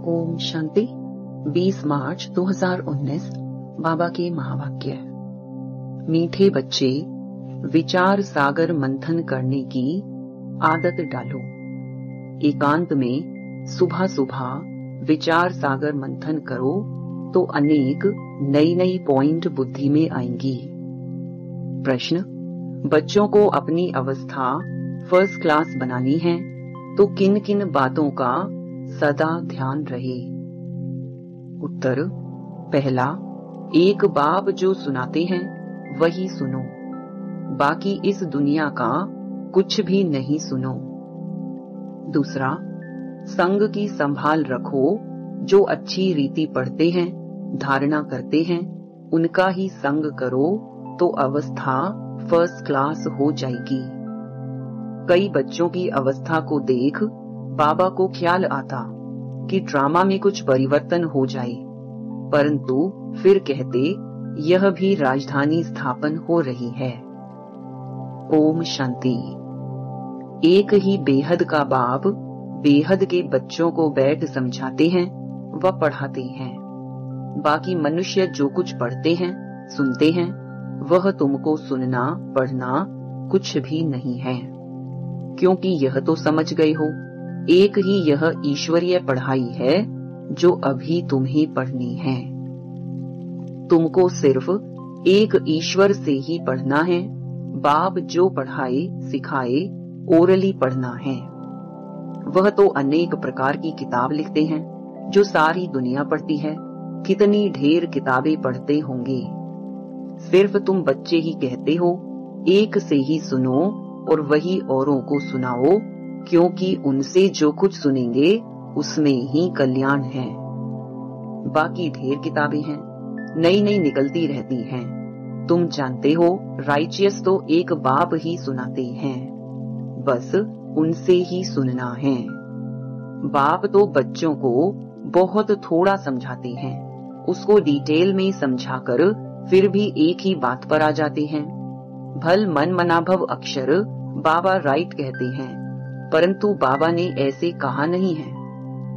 ओम शांति। 20 मार्च 2019 बाबा के महावाक्य। मीठे बच्चे, विचार सागर मंथन करने की आदत डालो। एकांत में सुबह सुबह विचार सागर मंथन करो तो अनेक नई नई पॉइंट बुद्धि में आएंगी। प्रश्न: बच्चों को अपनी अवस्था फर्स्ट क्लास बनानी है तो किन किन बातों का सदा ध्यान रहे? उत्तर: पहला, एक बाप जो सुनाते हैं वही सुनो, बाकी इस दुनिया का कुछ भी नहीं सुनो। दूसरा, संग की संभाल रखो, जो अच्छी रीति पढ़ते हैं, धारणा करते हैं, उनका ही संग करो तो अवस्था फर्स्ट क्लास हो जाएगी। कई बच्चों की अवस्था को देख बाबा को ख्याल आता कि ड्रामा में कुछ परिवर्तन हो जाए, परंतु फिर कहते यह भी राजधानी स्थापन हो रही है। ओम शांति। एक ही बेहद का बाप बेहद के बच्चों को बैठ समझाते हैं व पढ़ाते हैं। बाकी मनुष्य जो कुछ पढ़ते हैं, सुनते हैं, वह तुमको सुनना पढ़ना कुछ भी नहीं है, क्योंकि यह तो समझ गए हो एक ही यह ईश्वरीय पढ़ाई है जो अभी तुम्हें पढ़नी है। तुमको सिर्फ एक ईश्वर से ही पढ़ना है। बाप जो पढ़ाए सिखाए ओरली पढ़ना है। वह तो अनेक प्रकार की किताब लिखते हैं जो सारी दुनिया पढ़ती है। कितनी ढेर किताबें पढ़ते होंगे। सिर्फ तुम बच्चे ही कहते हो एक से ही सुनो और वही औरों को सुनाओ, क्योंकि उनसे जो कुछ सुनेंगे उसमें ही कल्याण है। बाकी ढेर किताबें हैं, नई नई निकलती रहती हैं। तुम जानते हो राइचियस तो एक बाप ही सुनाते हैं, बस उनसे ही सुनना है। बाप तो बच्चों को बहुत थोड़ा समझाते हैं, उसको डिटेल में समझाकर फिर भी एक ही बात पर आ जाते हैं। भल मन मनाभव अक्षर बाबा राइट कहते हैं, परंतु बाबा ने ऐसे कहा नहीं है।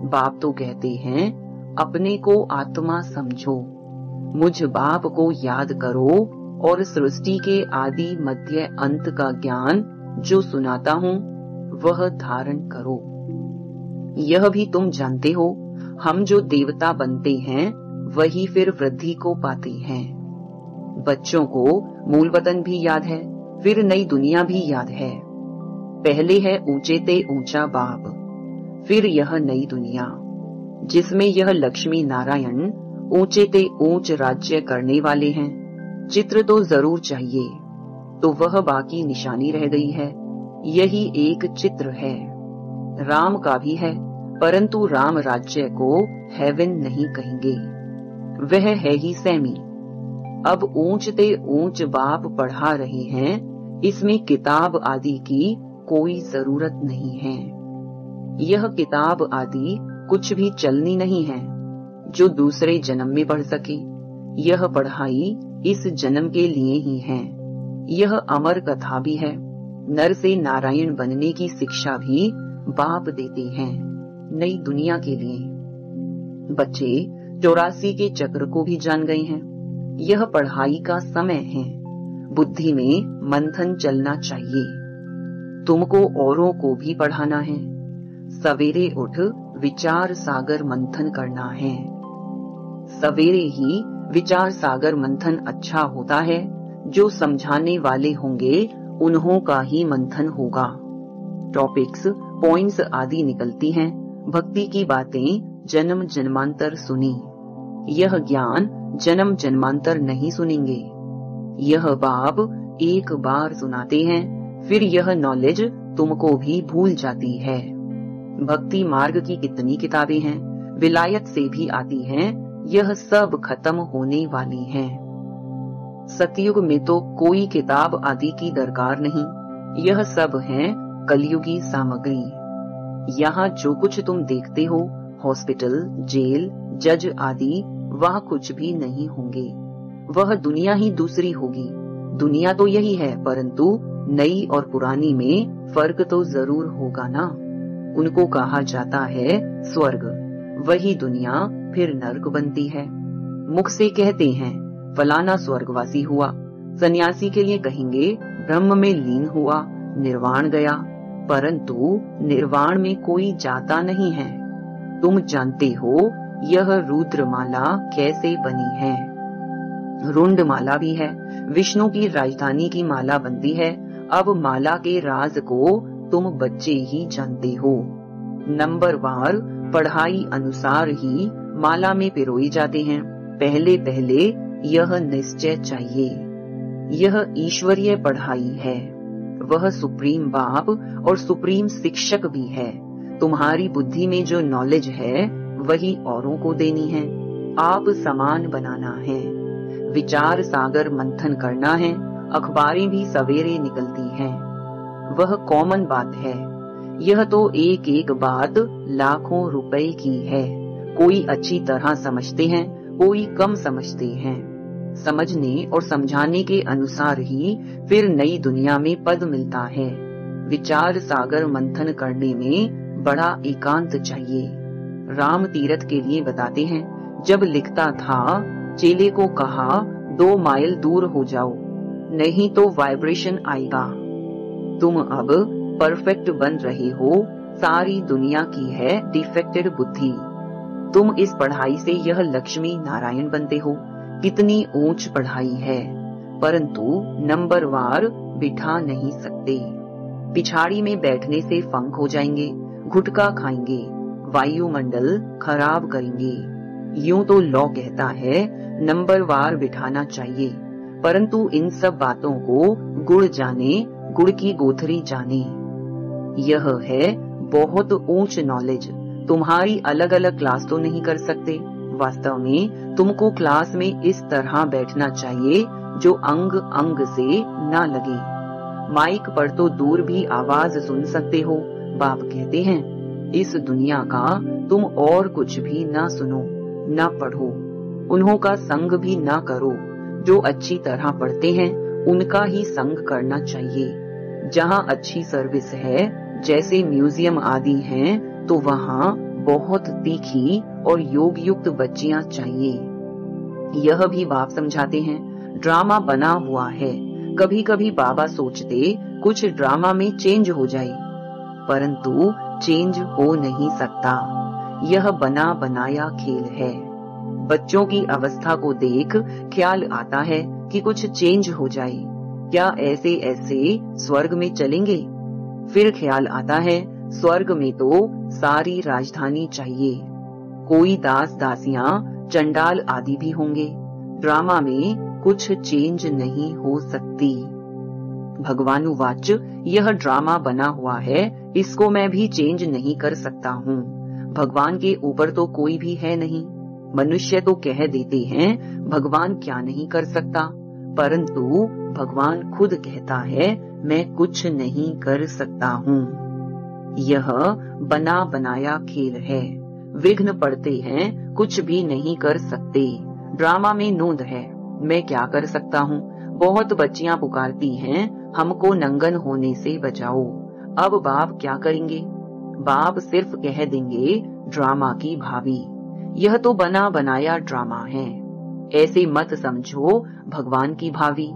बाप तो कहते हैं अपने को आत्मा समझो, मुझ बाप को याद करो और सृष्टि के आदि मध्य अंत का ज्ञान जो सुनाता हूँ वह धारण करो। यह भी तुम जानते हो, हम जो देवता बनते हैं वही फिर वृद्धि को पाते हैं। बच्चों को मूल वतन भी याद है, फिर नई दुनिया भी याद है। पहले है ऊंचे ते ऊंचा बाप, फिर यह नई दुनिया जिसमें यह लक्ष्मी नारायण ऊंचे ते ऊंच राज्य करने वाले हैं। चित्र तो जरूर चाहिए, तो वह बाकी निशानी रह गई है। यही एक चित्र है। राम का भी है, परंतु राम राज्य को हेवन नहीं कहेंगे, वह है ही सैमी। अब ऊंच ते ऊंच बाप पढ़ा रहे हैं, इसमें किताब आदि की कोई जरूरत नहीं है। यह किताब आदि कुछ भी चलनी नहीं है जो दूसरे जन्म में पढ़ सके। यह पढ़ाई इस जन्म के लिए ही है। यह अमर कथा भी है। नर से नारायण बनने की शिक्षा भी बाप देते हैं, नई दुनिया के लिए। बच्चे 84 के चक्र को भी जान गए हैं। यह पढ़ाई का समय है। बुद्धि में मंथन चलना चाहिए। तुमको औरों को भी पढ़ाना है। सवेरे उठ विचार सागर मंथन करना है। सवेरे ही विचार सागर मंथन अच्छा होता है। जो समझाने वाले होंगे उन्हों का ही मंथन होगा। टॉपिक्स, पॉइंट्स आदि निकलती हैं। भक्ति की बातें जन्म जन्मांतर सुनी। यह ज्ञान जन्म जन्मांतर नहीं सुनेंगे। यह बाप एक बार सुनाते हैं, फिर यह नॉलेज तुमको भी भूल जाती है। भक्ति मार्ग की कितनी किताबें हैं, विलायत से भी आती हैं, यह सब खत्म होने वाली हैं। सतयुग में तो कोई किताब आदि की दरकार नहीं। यह सब है कलयुगी सामग्री। यहाँ जो कुछ तुम देखते हो, हॉस्पिटल, जेल, जज आदि, वह कुछ भी नहीं होंगे। वह दुनिया ही दूसरी होगी। दुनिया तो यही है, परंतु नई और पुरानी में फर्क तो जरूर होगा ना। उनको कहा जाता है स्वर्ग। वही दुनिया फिर नर्क बनती है। मुख से कहते हैं फलाना स्वर्गवासी हुआ, सन्यासी के लिए कहेंगे ब्रह्म में लीन हुआ, निर्वाण गया, परंतु निर्वाण में कोई जाता नहीं है। तुम जानते हो यह रुद्रमाला कैसे बनी है? रुंडमाला भी है, विष्णु की राजधानी की माला बनती है। अब माला के राज को तुम बच्चे ही जानते हो। नंबरवार पढ़ाई अनुसार ही माला में पिरोई जाते हैं। पहले पहले यह निश्चय चाहिए, यह ईश्वरीय पढ़ाई है। वह सुप्रीम बाप और सुप्रीम शिक्षक भी है। तुम्हारी बुद्धि में जो नॉलेज है वही औरों को देनी है। आप समान बनाना है, विचार सागर मंथन करना है। अखबारें भी सवेरे निकलती हैं, वह कॉमन बात है। यह तो एक एक बात लाखों रुपए की है। कोई अच्छी तरह समझते हैं, कोई कम समझते हैं। समझने और समझाने के अनुसार ही फिर नई दुनिया में पद मिलता है। विचार सागर मंथन करने में बड़ा एकांत चाहिए। राम तीरथ के लिए बताते हैं, जब लिखता था चेले को कहा 2 माइल दूर हो जाओ, नहीं तो वाइब्रेशन आएगा। तुम अब परफेक्ट बन रहे हो, सारी दुनिया की है डिफेक्टेड बुद्धि। तुम इस पढ़ाई से यह लक्ष्मी नारायण बनते हो। कितनी ऊंच पढ़ाई है, परंतु नंबरवार बिठा नहीं सकते। पिछाड़ी में बैठने से फंक हो जाएंगे, गुटखा खाएंगे, वायुमंडल खराब करेंगे। यूं तो लॉ कहता है नंबरवार बिठाना चाहिए, परंतु इन सब बातों को गुड़ जाने, गुड़ की गोथरी जाने। यह है बहुत ऊंच नॉलेज। तुम्हारी अलग अलग क्लास तो नहीं कर सकते। वास्तव में तुमको क्लास में इस तरह बैठना चाहिए जो अंग अंग से ना लगे। माइक पर तो दूर भी आवाज सुन सकते हो। बाप कहते हैं इस दुनिया का तुम और कुछ भी ना सुनो, ना पढ़ो, उन्हों का संग भी ना करो। जो अच्छी तरह पढ़ते हैं उनका ही संग करना चाहिए। जहाँ अच्छी सर्विस है, जैसे म्यूजियम आदि हैं, तो वहाँ बहुत तीखी और योग युक्त बच्चियां चाहिए। यह भी बाप समझाते हैं, ड्रामा बना हुआ है। कभी कभी बाबा सोचते कुछ ड्रामा में चेंज हो जाए, परंतु चेंज हो नहीं सकता। यह बना बनाया खेल है। बच्चों की अवस्था को देख ख्याल आता है कि कुछ चेंज हो जाए, क्या ऐसे ऐसे स्वर्ग में चलेंगे? फिर ख्याल आता है स्वर्ग में तो सारी राजधानी चाहिए। कोई दास दासियां चंडाल आदि भी होंगे। ड्रामा में कुछ चेंज नहीं हो सकती। भगवानुवाच, यह ड्रामा बना हुआ है, इसको मैं भी चेंज नहीं कर सकता हूँ। भगवान के ऊपर तो कोई भी है नहीं। मनुष्य तो कह देते हैं भगवान क्या नहीं कर सकता, परंतु भगवान खुद कहता है मैं कुछ नहीं कर सकता हूँ। यह बना बनाया खेल है। विघ्न पड़ते हैं, कुछ भी नहीं कर सकते। ड्रामा में नोंद है, मैं क्या कर सकता हूँ। बहुत बच्चियां पुकारती हैं हमको नंगन होने से बचाओ। अब बाप क्या करेंगे? बाप सिर्फ कह देंगे ड्रामा की भावी। यह तो बना बनाया ड्रामा है। ऐसे मत समझो भगवान की भावी।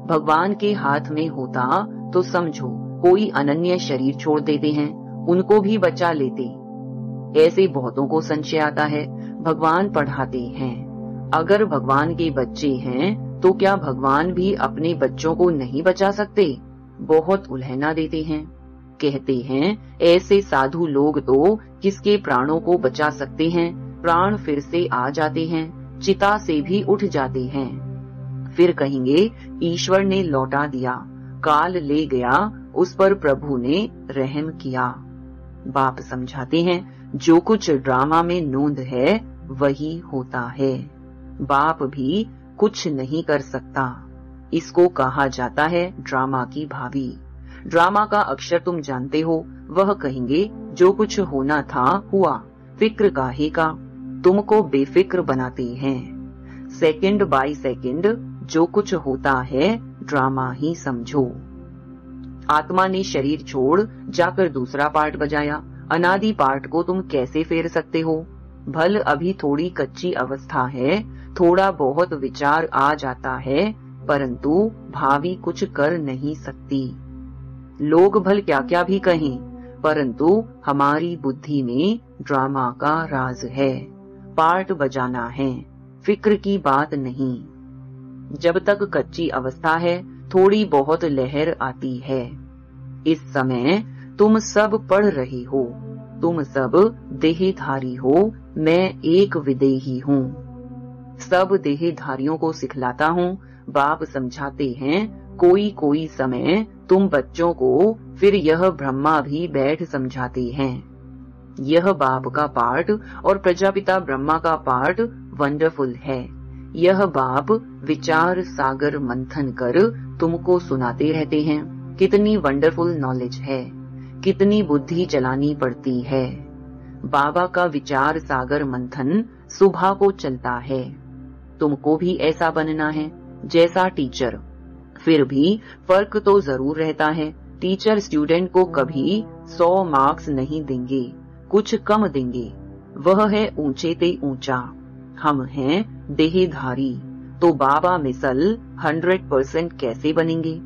भगवान के हाथ में होता तो समझो कोई अनन्य शरीर छोड़ देते हैं, उनको भी बचा लेते। ऐसे बहुतों को संशय आता है भगवान पढ़ाते हैं। अगर भगवान के बच्चे हैं तो क्या भगवान भी अपने बच्चों को नहीं बचा सकते? बहुत उल्हना देते हैं। कहते हैं ऐसे साधु लोग तो किसके प्राणों को बचा सकते हैं। प्राण फिर से आ जाते हैं, चिता से भी उठ जाते हैं। फिर कहेंगे ईश्वर ने लौटा दिया, काल ले गया, उस पर प्रभु ने रहम किया। बाप समझाते हैं जो कुछ ड्रामा में नोंद है वही होता है। बाप भी कुछ नहीं कर सकता। इसको कहा जाता है ड्रामा की भावी। ड्रामा का अक्षर तुम जानते हो। वह कहेंगे जो कुछ होना था हुआ, फिक्र काहे का। तुमको बेफिक्र बनाते हैं। सेकंड बाय सेकंड जो कुछ होता है ड्रामा ही समझो। आत्मा ने शरीर छोड़ जाकर दूसरा पार्ट बजाया। अनादि पार्ट को तुम कैसे फेर सकते हो? भल अभी थोड़ी कच्ची अवस्था है, थोड़ा बहुत विचार आ जाता है, परंतु भावी कुछ कर नहीं सकती। लोग भल क्या क्या भी कहें, परंतु हमारी बुद्धि में ड्रामा का राज है। पार्ट बजाना है, फिक्र की बात नहीं। जब तक कच्ची अवस्था है, थोड़ी बहुत लहर आती है। इस समय तुम सब पढ़ रहे हो, तुम सब देहधारी हो, मैं एक विदेही हूँ। सब देहधारियों को सिखलाता हूँ, बाप समझाते हैं। कोई कोई समय तुम बच्चों को, फिर यह ब्रह्मा भी बैठ समझाते हैं। यह बाप का पार्ट और प्रजापिता ब्रह्मा का पार्ट वंडरफुल है। यह बाप विचार सागर मंथन कर तुमको सुनाते रहते हैं। कितनी वंडरफुल नॉलेज है, कितनी बुद्धि चलानी पड़ती है। बाबा का विचार सागर मंथन सुबह को चलता है। तुमको भी ऐसा बनना है जैसा टीचर। फिर भी फर्क तो जरूर रहता है। टीचर स्टूडेंट को कभी 100 मार्क्स नहीं देंगे, कुछ कम देंगे। वह है ऊंचे ते ऊंचा, हम हैं देहधारी। तो बाबा मिसल 100% कैसे बनेंगे?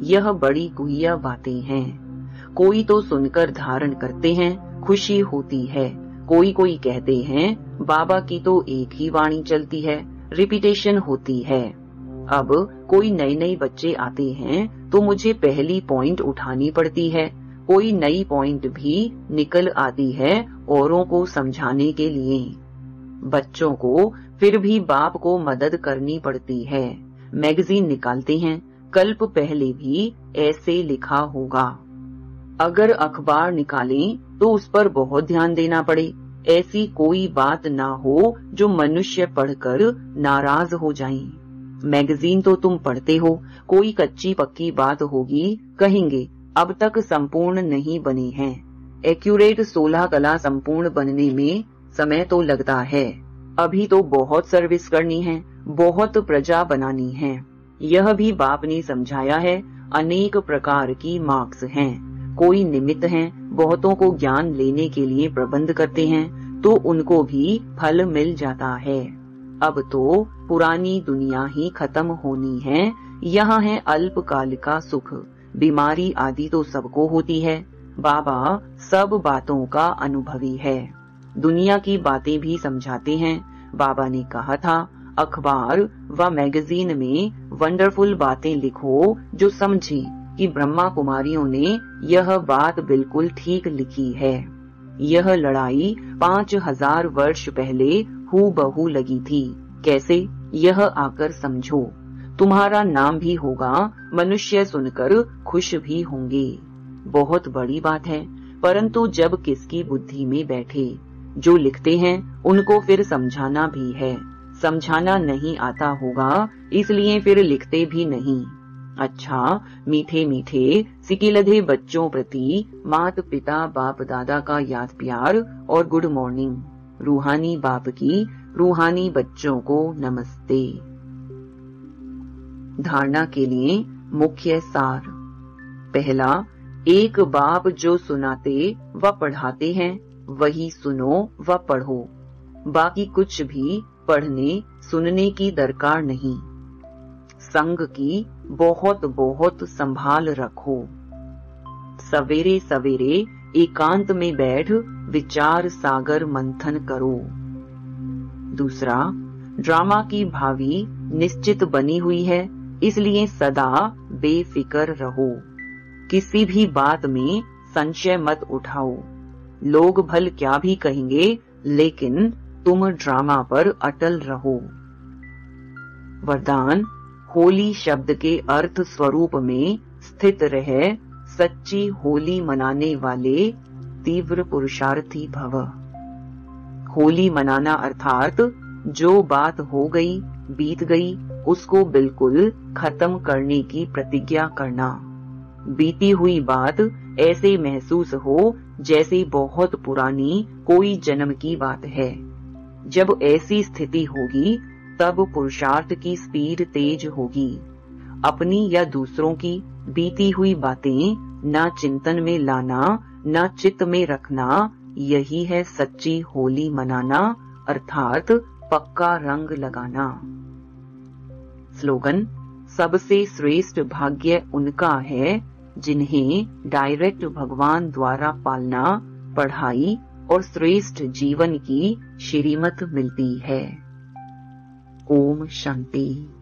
यह बड़ी गुहिया बातें हैं। कोई तो सुनकर धारण करते हैं, खुशी होती है। कोई कोई कहते हैं बाबा की तो एक ही वाणी चलती है, रिपीटेशन होती है। अब कोई नए नए बच्चे आते हैं तो मुझे पहली पॉइंट उठानी पड़ती है। कोई नई पॉइंट भी निकल आती है औरों को समझाने के लिए। बच्चों को फिर भी बाप को मदद करनी पड़ती है। मैगजीन निकालते हैं, कल्प पहले भी ऐसे लिखा होगा। अगर अखबार निकालें तो उस पर बहुत ध्यान देना पड़े। ऐसी कोई बात ना हो जो मनुष्य पढ़कर नाराज हो जाएं। मैगजीन तो तुम पढ़ते हो, कोई कच्ची पक्की बात होगी, कहेंगे अब तक संपूर्ण नहीं बने हैं। एक्यूरेट 16 कला संपूर्ण बनने में समय तो लगता है। अभी तो बहुत सर्विस करनी है, बहुत प्रजा बनानी है। यह भी बाप ने समझाया है। अनेक प्रकार की मार्क्स हैं। कोई निमित्त हैं, बहुतों को ज्ञान लेने के लिए प्रबंध करते हैं तो उनको भी फल मिल जाता है। अब तो पुरानी दुनिया ही खत्म होनी है। यहाँ है अल्पकाल का सुख। बीमारी आदि तो सबको होती है। बाबा सब बातों का अनुभवी है। दुनिया की बातें भी समझाते हैं। बाबा ने कहा था अखबार व मैगजीन में वंडरफुल बातें लिखो जो समझे कि ब्रह्मा कुमारियों ने यह बात बिल्कुल ठीक लिखी है। यह लड़ाई 5000 वर्ष पहले हूबहू लगी थी। कैसे? यह आकर समझो। तुम्हारा नाम भी होगा, मनुष्य सुनकर खुश भी होंगे। बहुत बड़ी बात है, परंतु जब किसकी बुद्धि में बैठे। जो लिखते हैं उनको फिर समझाना भी है। समझाना नहीं आता होगा, इसलिए फिर लिखते भी नहीं। अच्छा, मीठे मीठे सिकिलधे बच्चों प्रति मात पिता बाप दादा का याद प्यार और गुड मॉर्निंग। रूहानी बाप की रूहानी बच्चों को नमस्ते। धारणा के लिए मुख्य सार। पहला, एक बाप जो सुनाते व पढ़ाते हैं वही सुनो व पढ़ो। बाकी कुछ भी पढ़ने सुनने की दरकार नहीं। संग की बहुत बहुत संभाल रखो। सवेरे सवेरे एकांत में बैठ विचार सागर मंथन करो। दूसरा, ड्रामा की भावी निश्चित बनी हुई है, इसलिए सदा बेफिक्र रहो। किसी भी बात में संशय मत उठाओ। लोग भल क्या भी कहेंगे, लेकिन तुम ड्रामा पर अटल रहो। वरदान, होली शब्द के अर्थ स्वरूप में स्थित रहे सच्ची होली मनाने वाले तीव्र पुरुषार्थी भव। होली मनाना अर्थात जो बात हो गई बीत गई उसको बिल्कुल खत्म करने की प्रतिज्ञा करना। बीती हुई बात ऐसे महसूस हो जैसे बहुत पुरानी कोई जन्म की बात है। जब ऐसी स्थिति होगी तब पुरुषार्थ की स्पीड तेज होगी। अपनी या दूसरों की बीती हुई बातें ना चिंतन में लाना, ना चित्त में रखना, यही है सच्ची होली मनाना अर्थात पक्का रंग लगाना। स्लोगन, सबसे श्रेष्ठ भाग्य उनका है जिन्हें डायरेक्ट भगवान द्वारा पालना, पढ़ाई और श्रेष्ठ जीवन की श्रीमत मिलती है। ओम शांति।